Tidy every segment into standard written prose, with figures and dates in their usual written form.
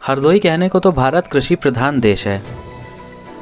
हरदोई कहने को तो भारत कृषि प्रधान देश है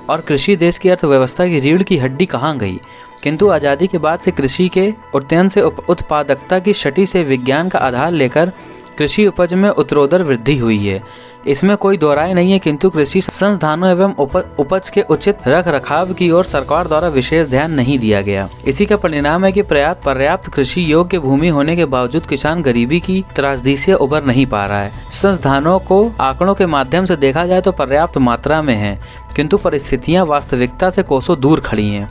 और कृषि देश की अर्थव्यवस्था की रीढ़ की हड्डी कहाँ गई, किंतु आज़ादी के बाद से कृषि के उन्नयन से उत्पादकता की छठी से विज्ञान का आधार लेकर कृषि उपज में उत्तरोत्तर वृद्धि हुई है। इसमें कोई दो राय नहीं है, किंतु कृषि संसाधनों एवं उपज के उचित रख रखाव की ओर सरकार द्वारा विशेष ध्यान नहीं दिया गया। इसी का परिणाम है कि पर्याप्त कृषि योग्य भूमि होने के बावजूद किसान गरीबी की त्रासदी से उबर नहीं पा रहा है। संसाधनों को आंकड़ों के माध्यम से देखा जाए तो पर्याप्त मात्रा में है, किंतु परिस्थितियां वास्तविकता से कोसों दूर खड़ी हैं।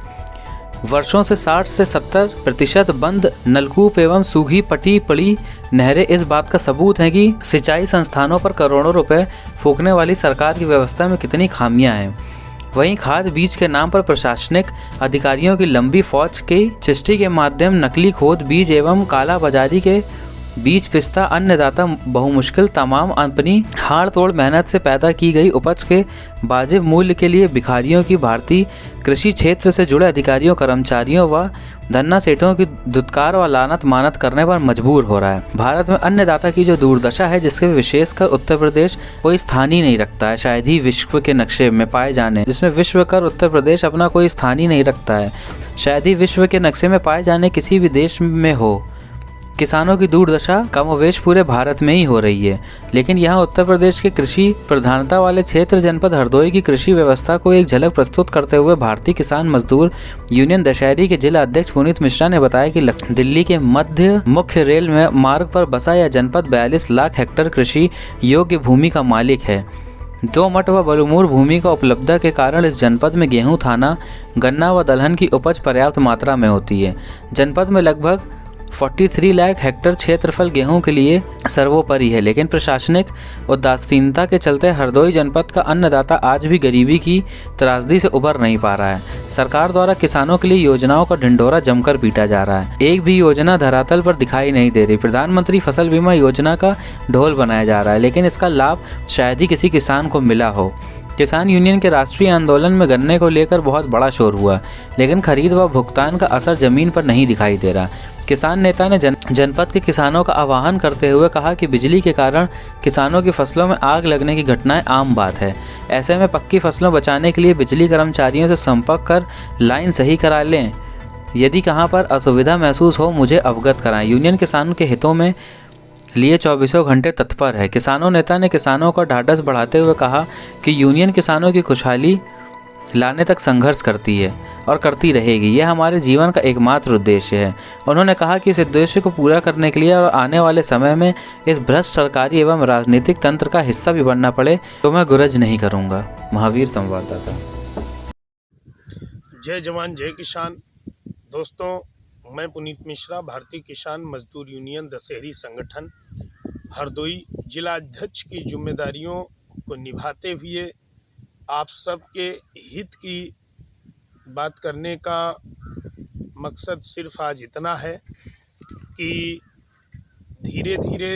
वर्षों से 60 से 70% बंद नलकूप एवं सूखी पटी पड़ी नहरें इस बात का सबूत हैं कि सिंचाई संस्थानों पर करोड़ों रुपए फूकने वाली सरकार की व्यवस्था में कितनी खामियां हैं। वहीं खाद बीज के नाम पर प्रशासनिक अधिकारियों की लंबी फौज के चिष्टि के माध्यम नकली खोद बीज एवं कालाबाजारी के बीज पिस्ता अन्नदाता बहुमुश्किल तमाम अपनी हाड़ तोड़ मेहनत से पैदा की गई उपज के वाजिब मूल्य के लिए भिखारियों की भारतीय कृषि क्षेत्र से जुड़े अधिकारियों, कर्मचारियों व धन्ना सेठों की दुत्कार व लानत मानत करने पर मजबूर हो रहा है। भारत में अन्नदाता की जो दुर्दशा है, जिसके विशेषकर उत्तर प्रदेश कोई स्थान ही नहीं रखता है, शायद ही विश्व के नक्शे में पाए जाने, जिसमें विश्व कर उत्तर प्रदेश अपना कोई स्थान ही नहीं रखता है, शायद ही विश्व के नक्शे में पाए जाने किसी भी देश में हो। किसानों की दुर्दशा कमोवेश पूरे भारत में ही हो रही है, लेकिन यहाँ उत्तर प्रदेश के कृषि प्रधानता वाले क्षेत्र जनपद हरदोई की कृषि व्यवस्था को एक झलक प्रस्तुत करते हुए भारतीय किसान मजदूर यूनियन दशहरी के जिला अध्यक्ष पुनीत मिश्रा ने बताया कि दिल्ली के मध्य मुख्य रेल में मार्ग पर बसा यह जनपद 42 लाख हेक्टेयर कृषि योग्य भूमि का मालिक है। 2 मठ व बलूमूर भूमि का उपलब्धता के कारण इस जनपद में गेहूं, थाना, गन्ना व दलहन की उपज पर्याप्त मात्रा में होती है। जनपद में लगभग 43 लाख हेक्टेयर क्षेत्रफल गेहूं के लिए सर्वोपरि है, लेकिन प्रशासनिक उदासीनता के चलते हरदोई जनपद का अन्नदाता आज भी गरीबी की त्रासदी से उबर नहीं पा रहा है। सरकार द्वारा किसानों के लिए योजनाओं का ढिंढोरा जमकर पीटा जा रहा है। एक भी योजना धरातल पर दिखाई नहीं दे रही। प्रधानमंत्री फसल बीमा योजना का ढोल बनाया जा रहा है, लेकिन इसका लाभ शायद ही किसी किसान को मिला हो। किसान यूनियन के राष्ट्रीय आंदोलन में गन्ने को लेकर बहुत बड़ा शोर हुआ, लेकिन खरीद व भुगतान का असर जमीन पर नहीं दिखाई दे रहा। किसान नेता ने जनपद के किसानों का आह्वान करते हुए कहा कि बिजली के कारण किसानों की फसलों में आग लगने की घटनाएं आम बात है। ऐसे में पक्की फसलों बचाने के लिए बिजली कर्मचारियों से संपर्क कर लाइन सही करा लें। यदि कहां पर असुविधा महसूस हो मुझे अवगत कराएं। यूनियन किसानों के हितों में लिए 24 घंटे तत्पर है। किसानों नेता ने किसानों का ढाढ़स बढ़ाते हुए कहा कि यूनियन किसानों की खुशहाली लाने तक संघर्ष करती है और करती रहेगी। यह हमारे जीवन का एकमात्र उद्देश्य है। उन्होंने कहा कि इस उद्देश्य को पूरा करने के लिए और आने वाले समय में इस भ्रष्ट सरकारी एवं राजनीतिक तंत्र का हिस्सा भी बनना पड़े तो मैं गुरज नहीं करूंगा। महावीर संवाददाता। जय जवान जय किसान। दोस्तों, मैं पुनीत मिश्रा, भारतीय किसान मजदूर यूनियन दशहरी संगठन हरदोई जिला अध्यक्ष की जिम्मेदारियों को निभाते हुए आप सबके हित की बात करने का मकसद सिर्फ आज इतना है कि धीरे धीरे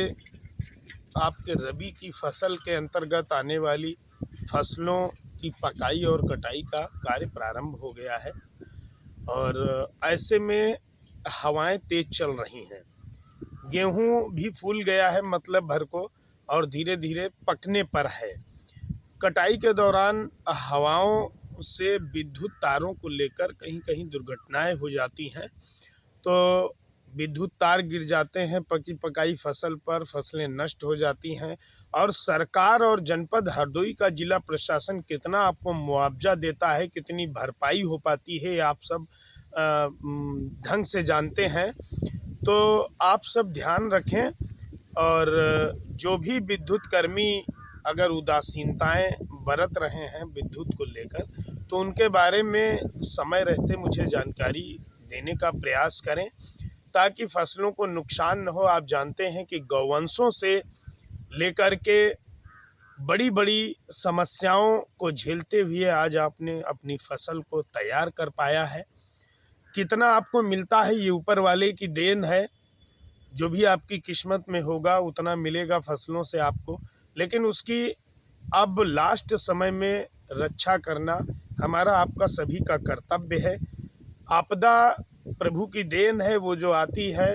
आपके रबी की फसल के अंतर्गत आने वाली फसलों की पकाई और कटाई का कार्य प्रारंभ हो गया है और ऐसे में हवाएं तेज चल रही हैं। गेहूं भी फूल गया है मतलब भर को और धीरे धीरे पकने पर है। कटाई के दौरान हवाओं से विद्युत तारों को लेकर कहीं कहीं दुर्घटनाएं हो जाती हैं, तो विद्युत तार गिर जाते हैं पकी पकाई फसल पर, फसलें नष्ट हो जाती हैं और सरकार और जनपद हरदोई का जिला प्रशासन कितना आपको मुआवजा देता है, कितनी भरपाई हो पाती है, आप सब ढंग से जानते हैं। तो आप सब ध्यान रखें और जो भी विद्युत कर्मी अगर उदासीनताएं बरत रहे हैं विद्युत को लेकर, तो उनके बारे में समय रहते मुझे जानकारी देने का प्रयास करें ताकि फसलों को नुकसान न हो। आप जानते हैं कि गौवंशों से लेकर के बड़ी बड़ी समस्याओं को झेलते हुए आज आपने अपनी फसल को तैयार कर पाया है। कितना आपको मिलता है ये ऊपर वाले की देन है, जो भी आपकी किस्मत में होगा उतना मिलेगा फसलों से आपको, लेकिन उसकी अब लास्ट समय में रक्षा करना हमारा आपका सभी का कर्तव्य है। आपदा प्रभु की देन है, वो जो आती है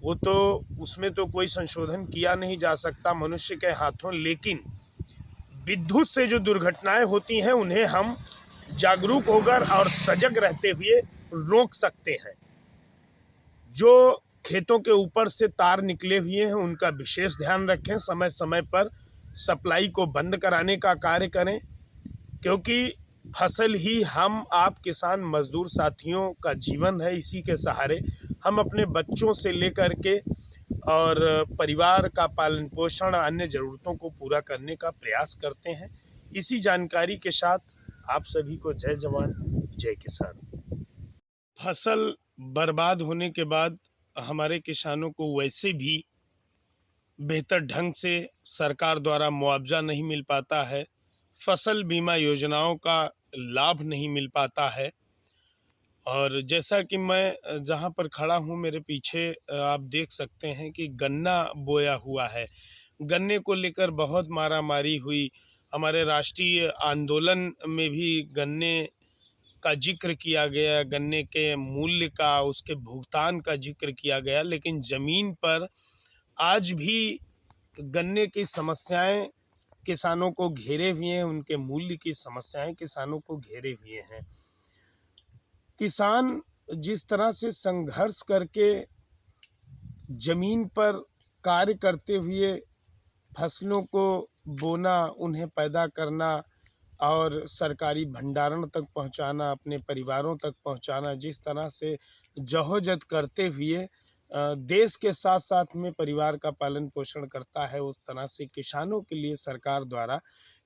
वो तो उसमें तो कोई संशोधन किया नहीं जा सकता मनुष्य के हाथों, लेकिन विद्युत से जो दुर्घटनाएं होती हैं उन्हें हम जागरूक होकर और सजग रहते हुए रोक सकते हैं। जो खेतों के ऊपर से तार निकले हुए हैं उनका विशेष ध्यान रखें, समय समय पर सप्लाई को बंद कराने का कार्य करें, क्योंकि फसल ही हम आप किसान मजदूर साथियों का जीवन है। इसी के सहारे हम अपने बच्चों से लेकर के और परिवार का पालन पोषण अन्य ज़रूरतों को पूरा करने का प्रयास करते हैं। इसी जानकारी के साथ आप सभी को जय जवान जय किसान। फसल बर्बाद होने के बाद हमारे किसानों को वैसे भी बेहतर ढंग से सरकार द्वारा मुआवजा नहीं मिल पाता है, फसल बीमा योजनाओं का लाभ नहीं मिल पाता है। और जैसा कि मैं जहाँ पर खड़ा हूँ मेरे पीछे आप देख सकते हैं कि गन्ना बोया हुआ है। गन्ने को लेकर बहुत मारामारी हुई। हमारे राष्ट्रीय आंदोलन में भी गन्ने का जिक्र किया गया, गन्ने के मूल्य का, उसके भुगतान का जिक्र किया गया, लेकिन ज़मीन पर आज भी गन्ने की समस्याएं किसानों को घेरे हुए हैं, उनके मूल्य की समस्याएं किसानों को घेरे हुए हैं। किसान जिस तरह से संघर्ष करके जमीन पर कार्य करते हुए फसलों को बोना, उन्हें पैदा करना और सरकारी भंडारण तक पहुंचाना, अपने परिवारों तक पहुंचाना, जिस तरह से जहोजहद करते हुए देश के साथ साथ में परिवार का पालन पोषण करता है, उस तरह से किसानों के लिए सरकार द्वारा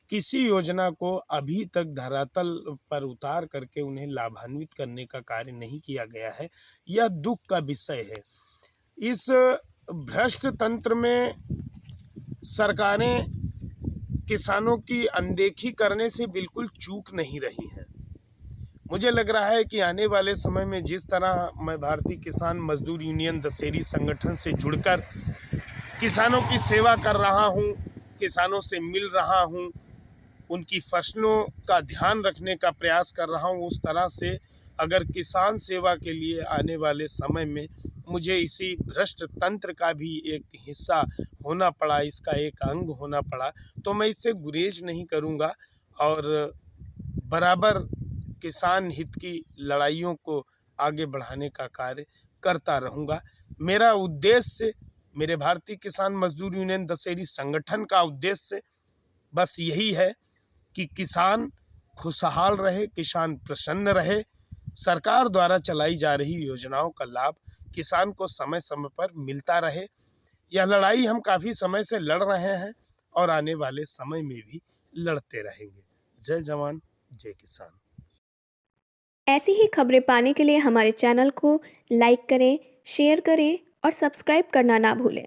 किसी योजना को अभी तक धरातल पर उतार करके उन्हें लाभान्वित करने का कार्य नहीं किया गया है। यह दुख का विषय है। इस भ्रष्ट तंत्र में सरकारें किसानों की अनदेखी करने से बिल्कुल चूक नहीं रही हैं। मुझे लग रहा है कि आने वाले समय में जिस तरह मैं भारतीय किसान मजदूर यूनियन दशहरी संगठन से जुड़कर किसानों की सेवा कर रहा हूं, किसानों से मिल रहा हूं, उनकी फसलों का ध्यान रखने का प्रयास कर रहा हूं, उस तरह से अगर किसान सेवा के लिए आने वाले समय में मुझे इसी भ्रष्ट तंत्र का भी एक हिस्सा होना पड़ा, इसका एक अंग होना पड़ा, तो मैं इससे गुरेज नहीं करूंगा और बराबर किसान हित की लड़ाइयों को आगे बढ़ाने का कार्य करता रहूंगा। मेरा उद्देश्य, मेरे भारतीय किसान मजदूर यूनियन दशहरी संगठन का उद्देश्य बस यही है कि किसान खुशहाल रहे, किसान प्रसन्न रहे, सरकार द्वारा चलाई जा रही योजनाओं का लाभ किसान को समय समय पर मिलता रहे। यह लड़ाई हम काफ़ी समय से लड़ रहे हैं और आने वाले समय में भी लड़ते रहेंगे। जय जवान जय किसान। ऐसी ही खबरें पाने के लिए हमारे चैनल को लाइक करें, शेयर करें और सब्सक्राइब करना ना भूलें।